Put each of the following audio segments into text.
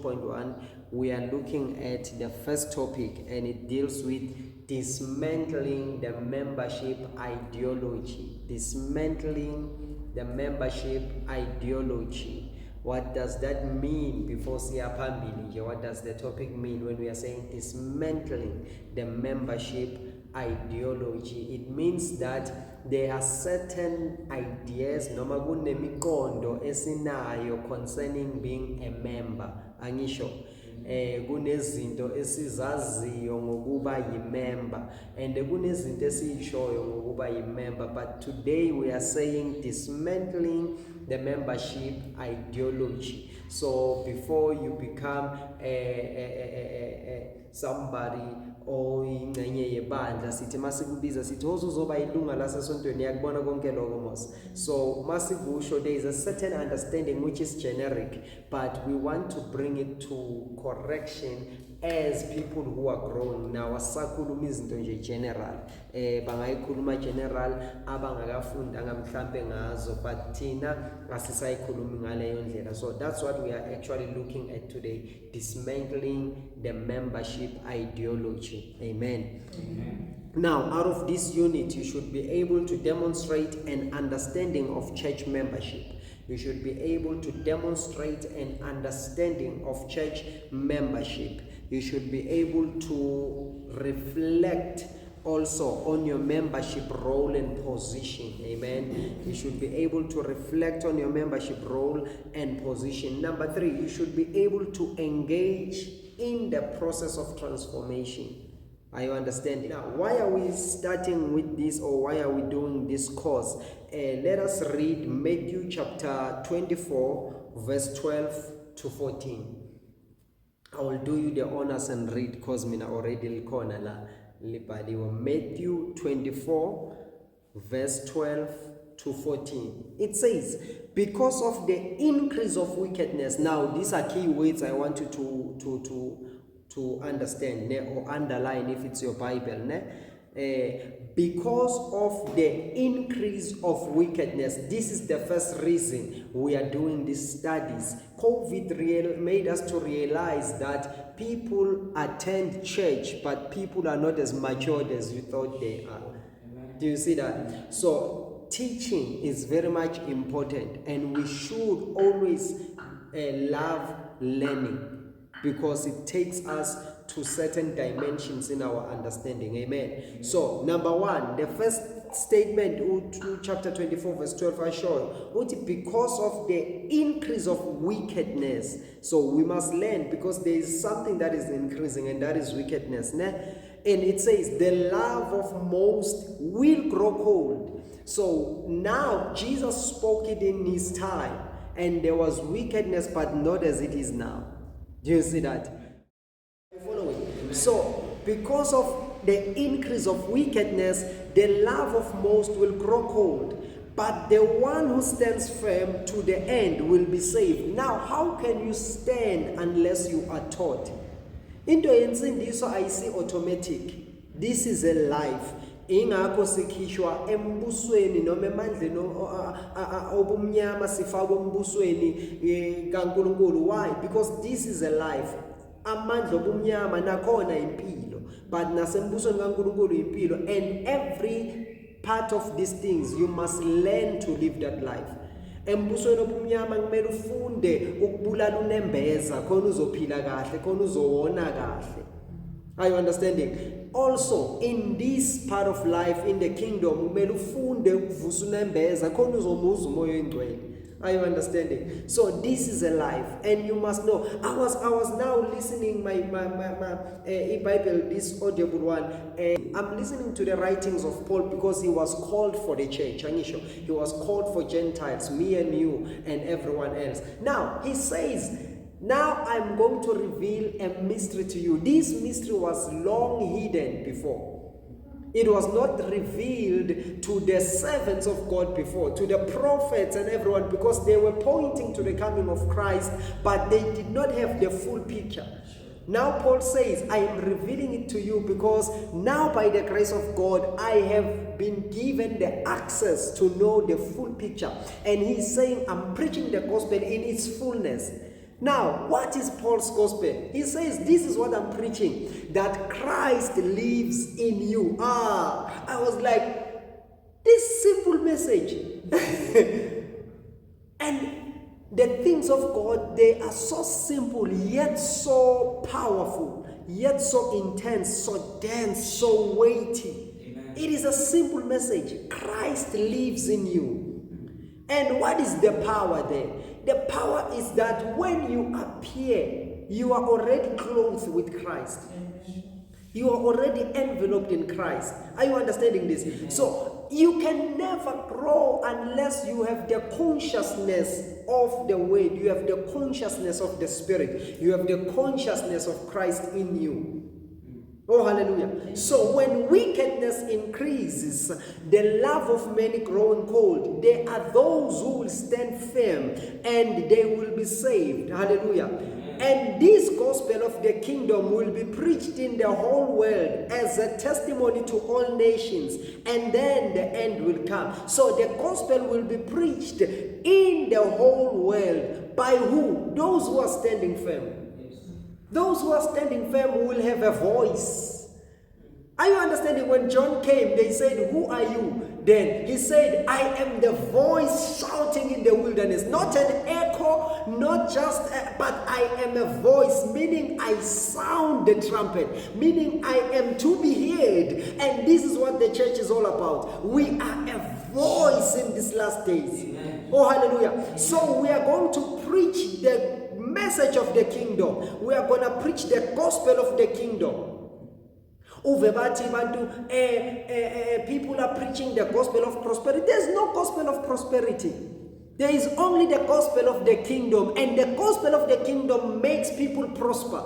2.1, we are looking at the first topic, and it deals with dismantling the membership ideology. Dismantling the membership ideology. What does that mean? Before siyapambili, what does the topic mean when we are saying dismantling the membership ideology? It means that there are certain ideas noma kunemiqondo esinayo concerning being a member. Angisho kunezinto esizaziyo ngokuba yimember, and kunezinto esiyishoyo ngokuba yimember, but today we are saying dismantling the membership ideology. So before you become somebody or ingcenye yebandla, sithi masikubiza sithi uzoba ilunga lasesontweni, yakubona konke lokho mos. So masikusho, there is a certain understanding which is generic, but we want to bring it to correction as people who are grown. Now asakhuluma izinto nje general, bangayikhuluma general abangakafundanga mhlambe ngazo, but thina asisayikhulumi ngaleyo ndlela. So that's what we are actually looking at today, dismantling the membership ideology. Amen. Amen. Now, out of this unit, you should be able to demonstrate an understanding of church membership. You should be able to demonstrate an understanding of church membership. You should be able to reflect also on your membership role and position. Amen. You should be able to reflect on your membership role and position. Number 3, you should be able to engage in the process of transformation. Are you understanding? Now, why are we starting with this, or why are we doing this course? Let us read Matthew chapter 24, verse 12 to 14. I will do you the honors and read because mina already likona la libhaliwe. Matthew 24, verse 12 to 14. It says, because of the increase of wickedness. Now, these are key words I want you to understand, or underline if it's your Bible. Because of the increase of wickedness. This is the first reason we are doing these studies. COVID made us to realize that people attend church, but people are not as matured as we thought they are. Amen. Do you see that? So teaching is very much important, and we should always love learning, because it takes us to certain dimensions in our understanding. Amen. So number 1, the first statement to chapter 24 verse 12 I show you, because of the increase of wickedness. So we must learn, because there is something that is increasing, and that is wickedness. And it says the love of most will grow cold. So now Jesus spoke it in his time, and there was wickedness, but not as it is now. Do you see that? Following. So because of the increase of wickedness, the love of most will grow cold, but the one who stands firm to the end will be saved. Now, how can you stand unless you are taught? Into yensindiso ayisi automatic. This is a life. Ingakho sikhishwa embusweni noma emandleni obumnyama sifakwe embusweni kaNkulunkulu. Why? Because this is a life. Amandla obumnyama nakhona impilo, but nasembusweni kaNkulunkulu impilo, and every part of these things you must learn to live that life. Embusweni obumnyama kumele ufunde ukubulala unembeza khona uzophila kahle, khona uzowona kahle. Are you understanding? Also, in this part of life, in the kingdom, kumele ufunde ukuvusa unembeza khona uzomuza umoya oyingcwele. Are you understanding? So this is a life, and you must know. I was now listening my Bible, this audible one, and I'm listening to the writings of Paul, because he was called for the church. He was called for Gentiles, me and you and everyone else. Now he says, now I'm going to reveal a mystery to you. This mystery was long hidden before. It was not revealed to the servants of God before, to the prophets and everyone, because they were pointing to the coming of Christ, but they did not have the full picture. Now Paul says, I am revealing it to you because now by the grace of God, I have been given the access to know the full picture. And he's saying, I'm preaching the gospel in its fullness. Now, what is Paul's gospel? He says, this is what I'm preaching, that Christ lives in you. I was like, this simple message. And the things of God, they are so simple, yet so powerful, yet so intense, so dense, so weighty. Amen. It is a simple message. Christ lives in you. And what is the power there? The power is that when you appear, you are already clothed with Christ. You are already enveloped in Christ. Are you understanding this? Amen. So you can never grow unless you have the consciousness of the Word. You have the consciousness of the Spirit. You have the consciousness of Christ in you. Oh, hallelujah. So when wickedness increases, the love of many growing cold, there are those who will stand firm and they will be saved. Hallelujah. And this gospel of the kingdom will be preached in the whole world as a testimony to all nations, and then the end will come. So the gospel will be preached in the whole world. By who? Those who are standing firm. Those who are standing firm will have a voice. Are you understanding? When John came, they said, who are you? Then he said, I am the voice shouting in the wilderness. Not an echo, not just, but I am a voice, meaning I sound the trumpet, meaning I am to be heard. And this is what the church is all about. We are a voice in these last days. Amen. Oh, hallelujah. So we are going to preach the message of the kingdom. We are going to preach the gospel of the kingdom. People are preaching the gospel of prosperity. There's no gospel of prosperity. There is only the gospel of the kingdom, and the gospel of the kingdom makes people prosper.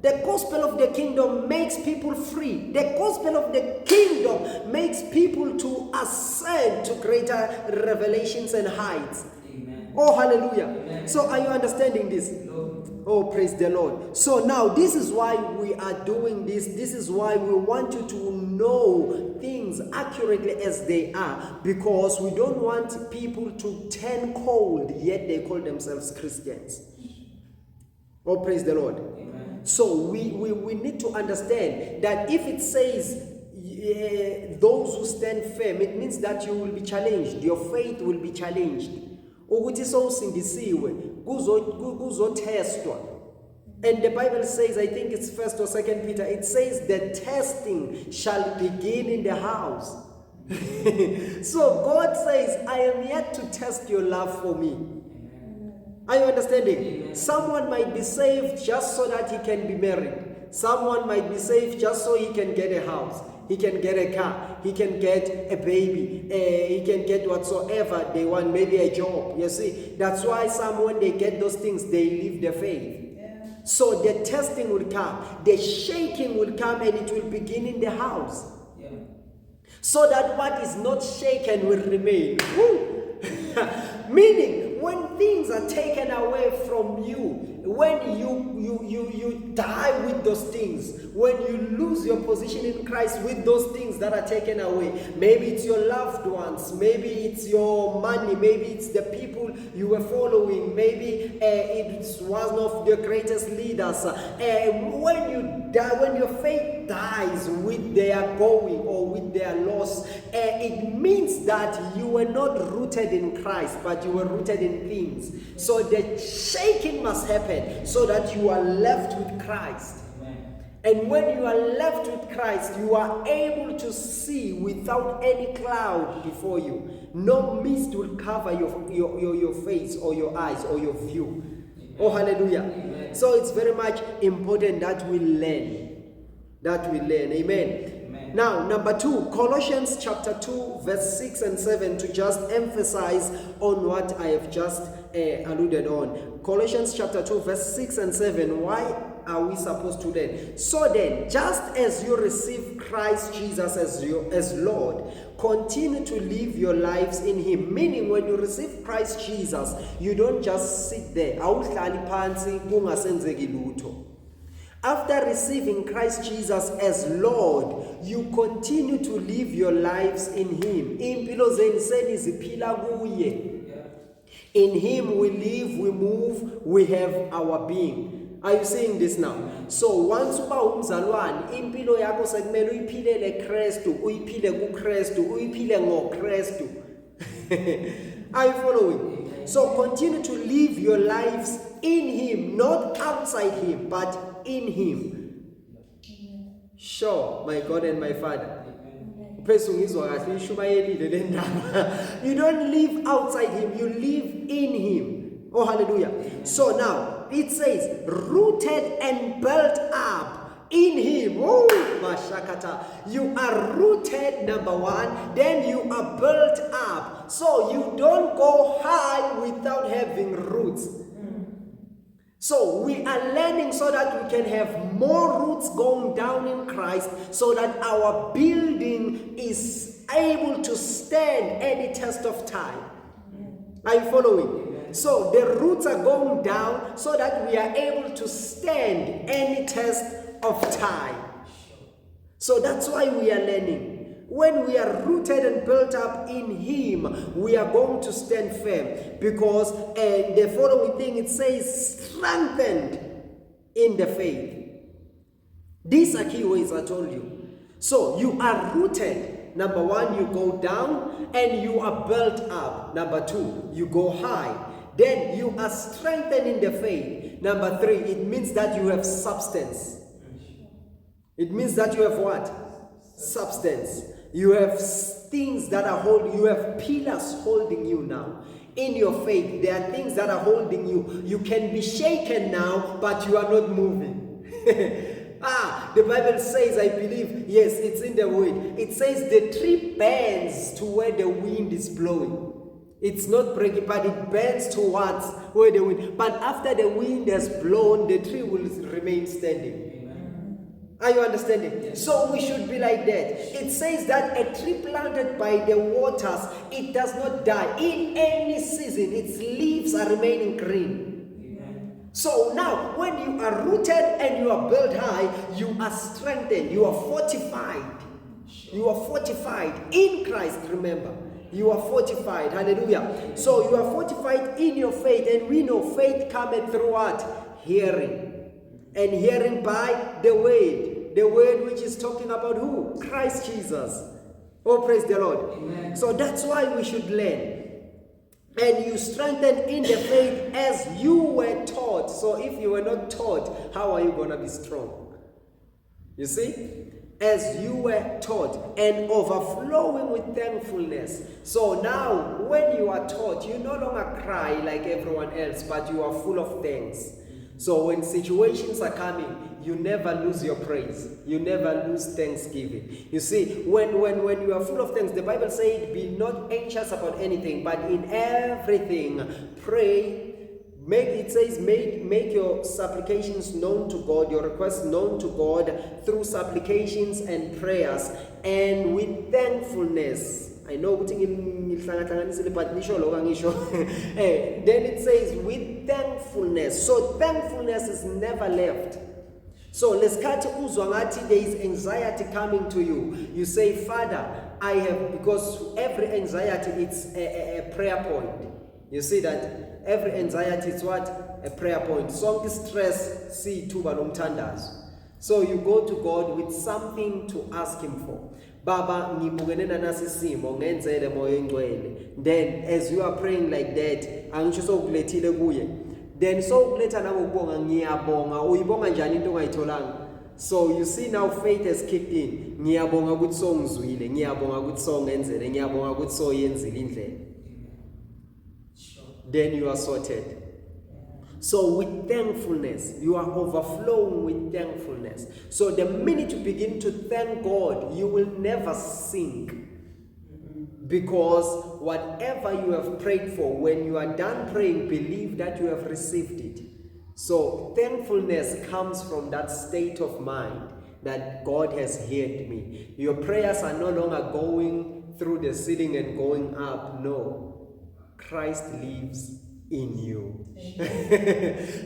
The gospel of the kingdom makes people free. The gospel of the kingdom makes people to ascend to greater revelations and heights. Amen. Oh, hallelujah. Amen. So are you understanding this? Oh, praise the Lord. So now this is why we are doing this. This is why we want you to know things accurately as they are, because we don't want people to turn cold, yet they call themselves Christians. Oh, praise the Lord. Amen. So we need to understand that if it says those who stand firm, it means that you will be challenged. Your faith will be challenged. Ukuthi sowusindisiwe kuzotestwa. And the Bible says, I think it's 1st or 2nd Peter, it says the testing shall begin in the house. So God says, I am yet to test your love for me. Are you understanding? Amen. Someone might be saved just so that he can be married. Someone might be saved just so he can get a house. He can get a car. He can get a baby. He can get whatsoever they want, maybe a job. You see, that's why some, when they get those things, they leave their faith. Yeah. So the testing will come. The shaking will come, and it will begin in the house. Yeah. So that what is not shaken will remain. Meaning, when things are taken away from you, when you die with those things, when you lose your position in Christ with those things that are taken away, maybe it's your loved ones, maybe it's your money, maybe it's the people you were following, maybe it's one of the greatest leaders. When you die, when your faith dies with their going or with their loss, it means that you were not rooted in Christ, but you were rooted in things. So the shaking must happen so that you are left with Christ. Amen. And when you are left with Christ, you are able to see without any cloud before you. No mist will cover your face or your eyes or your view. Amen. Oh, hallelujah. Amen. So it's very much important that we learn. Amen. Amen. Now, number 2, Colossians chapter 2, verse 6 and 7, to just emphasize on what I have just alluded on. Colossians chapter 2, verse 6 and 7. Why are we supposed to learn? So then, just as you receive Christ Jesus as Lord, continue to live your lives in Him. Meaning, when you receive Christ Jesus, you don't just sit there. After receiving Christ Jesus as Lord, you continue to live your lives in Him. Impilo zenu seniziphila kuye. In him we live, we move, we have our being. Are you seeing this now? So once uba umzalwane, impilo yakho sekumele uyiphilele Kristu, uyiphile kuKristu, uyiphile ngoKristu. Are you following? So continue to live your lives in him, not outside him, but in him. Sure, my God and my Father. You don't live outside him, you live in him. Oh, hallelujah. So now it says, rooted and built up in him. Oh, Mashakata. You are rooted, number one, then you are built up. So you don't go high without having roots. So we are learning so that we can have more roots going down in Christ, so that our building is able to stand any test of time. Are you following? So the roots are going down so that we are able to stand any test of time. So that's why we are learning. When we are rooted and built up in him, we are going to stand firm. Because the following thing, it says, strengthened in the faith. These are key ways I told you. So you are rooted. Number one, you go down, and you are built up. Number two, you go high. Then you are strengthened in the faith. Number three, it means that you have substance. It means that you have what? Substance. You have things that are holding, you have pillars holding you now. In your faith, there are things that are holding you. You can be shaken now, but you are not moving. The Bible says, I believe, yes, it's in the word. It says the tree bends to where the wind is blowing. It's not breaking, but it bends towards where the wind. But after the wind has blown, the tree will remain standing. Are you understanding? Yes. So we should be like that. It says that a tree planted by the waters, it does not die. In any season, its leaves are remaining green. Amen. So now, when you are rooted and you are built high, you are strengthened, you are fortified. You are fortified in Christ, remember. You are fortified. Hallelujah. So you are fortified in your faith, and we know faith cometh through what? Hearing. And hearing by the word. The word which is talking about who? Christ Jesus. Oh, praise the Lord. Amen. So that's why we should learn. And you strengthen in the faith as you were taught. So if you were not taught, how are you going to be strong? You see? As you were taught, and overflowing with thankfulness. So now, when you are taught, you no longer cry like everyone else, but you are full of thanks. So when situations are coming, you never lose your praise. You never lose thanksgiving. You see, when you are full of thanks, the Bible says, be not anxious about anything, but in everything, pray. Make your supplications known to God, your requests known to God through supplications and prayers, and with thankfulness. I know, but then it says with thankfulness. So thankfulness is never left. So let's cut uzwangati, there is anxiety coming to you. You say, Father, I have, because every anxiety, it's a prayer point. You see that every anxiety is what? A prayer point. So stress, see tuba lomtandazo. So you go to God with something to ask him for. Baba, ngibukene nasi simo ngenzele moya engcwele. Then as you are praying like that, angisho sokulethile kuye. Then so kuletha nangokubonga ngiyabonga, uyibonga njani into ongayitholanga. So you see now faith has kicked in. Ngiyabonga ukuthi so ngizwile, ngiyabonga ukuthi so ngenzele, ngiyabonga ukuthi so yenzile indlela. Then you are sorted. So with thankfulness, you are overflowing with thankfulness. So the minute you begin to thank God, you will never sink. Because whatever you have prayed for, when you are done praying, believe that you have received it. So thankfulness comes from that state of mind that God has heard me. Your prayers are no longer going through the ceiling and going up. No. Christ lives in you.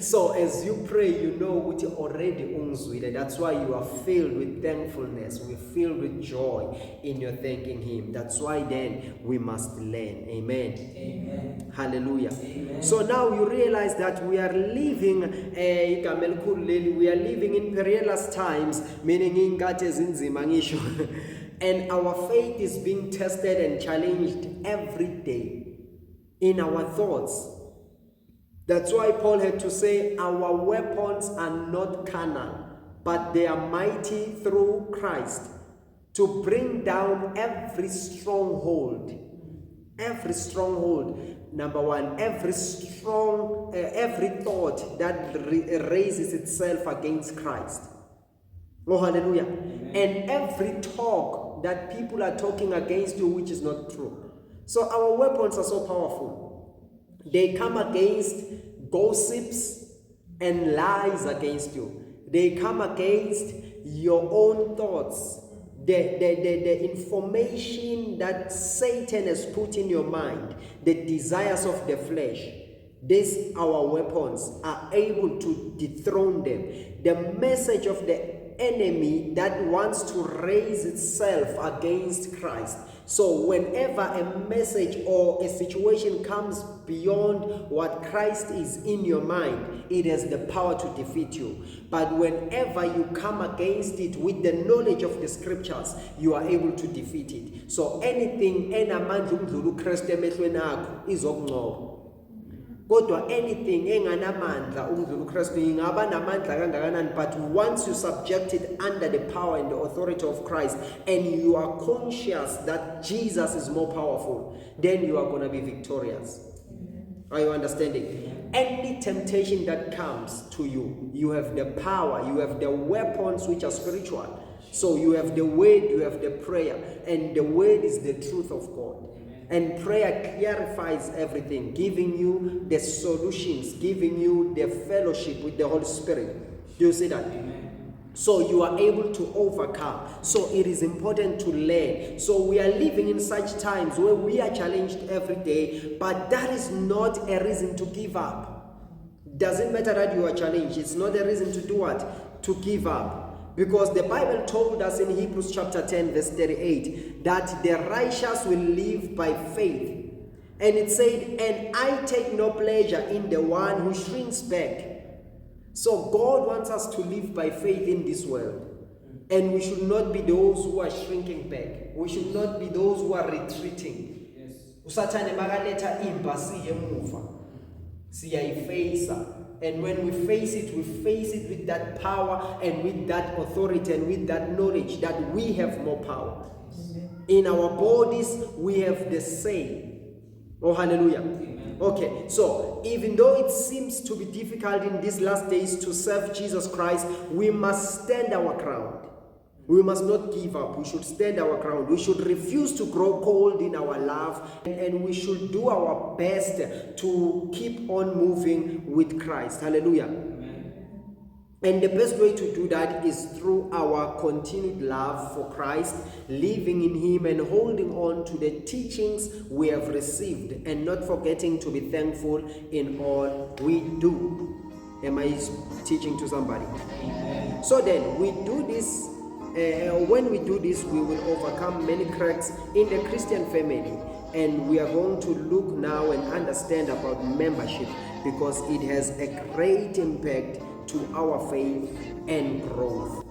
So as you pray, you know what you already ungzwile. That's why you are filled with thankfulness. We're filled with joy in your thanking him. That's why then we must learn. Amen. Amen. Hallelujah. Amen. So now you realize that we are living we are living in perilous times, meaning and our faith is being tested and challenged every day in our thoughts. That's why Paul had to say, our weapons are not carnal, but they are mighty through Christ to bring down every stronghold. Every stronghold, number one, every thought that raises itself against Christ. Oh, hallelujah. Amen. And every talk that people are talking against you, which is not true. So our weapons are so powerful. They come against gossips and lies against you. They come against your own thoughts, the information that Satan has put in your mind, the desires of the flesh. These, our weapons, are able to dethrone them. The message of the enemy that wants to raise itself against Christ. So whenever a message or a situation comes beyond what Christ is in your mind, it has the power to defeat you. But whenever you come against it with the knowledge of the scriptures, you are able to defeat it. So anything enamandla umdlula uKristu emehlweni akho izokungcoba. Kodwa anything enganamandla umdlula uKristu ingaba namandla kangakanani, but once you subject it under the power and the authority of Christ, and you are conscious that Jesus is more powerful, then you are going to be victorious. Are you understanding? Any temptation that comes to you, you have the power, you have the weapons which are spiritual. So you have the word, you have the prayer, and the word is the truth of God. And prayer clarifies everything, giving you the solutions, giving you the fellowship with the Holy Spirit. Do you see that? Amen. So you are able to overcome. So it is important to learn. So we are living in such times where we are challenged every day, but that is not a reason to give up. Doesn't matter that you are challenged. It's not a reason to do what? To give up. Because the Bible told us in Hebrews chapter 10 verse 38 that the righteous will live by faith. And it said, and I take no pleasure in the one who shrinks back. So God wants us to live by faith in this world. And we should not be those who are shrinking back. We should not be those who are retreating. Usathane makaleta imba siyemuva. Siyayifacea. And when we face it with that power and with that authority and with that knowledge that we have more power. Amen. In our bodies, we have the same. Oh, hallelujah. Amen. Okay, so even though it seems to be difficult in these last days to serve Jesus Christ, we must stand our ground. We must not give up. We should stand our ground. We should refuse to grow cold in our love, and we should do our best to keep on moving with Christ. Hallelujah. Amen. And the best way to do that is through our continued love for Christ, living in Him and holding on to the teachings we have received, and not forgetting to be thankful in all we do. Am I teaching to somebody? Amen. So then we do this. When we do this, we will overcome many cracks in the Christian family. And we are going to look now and understand about membership, because it has a great impact to our faith and growth.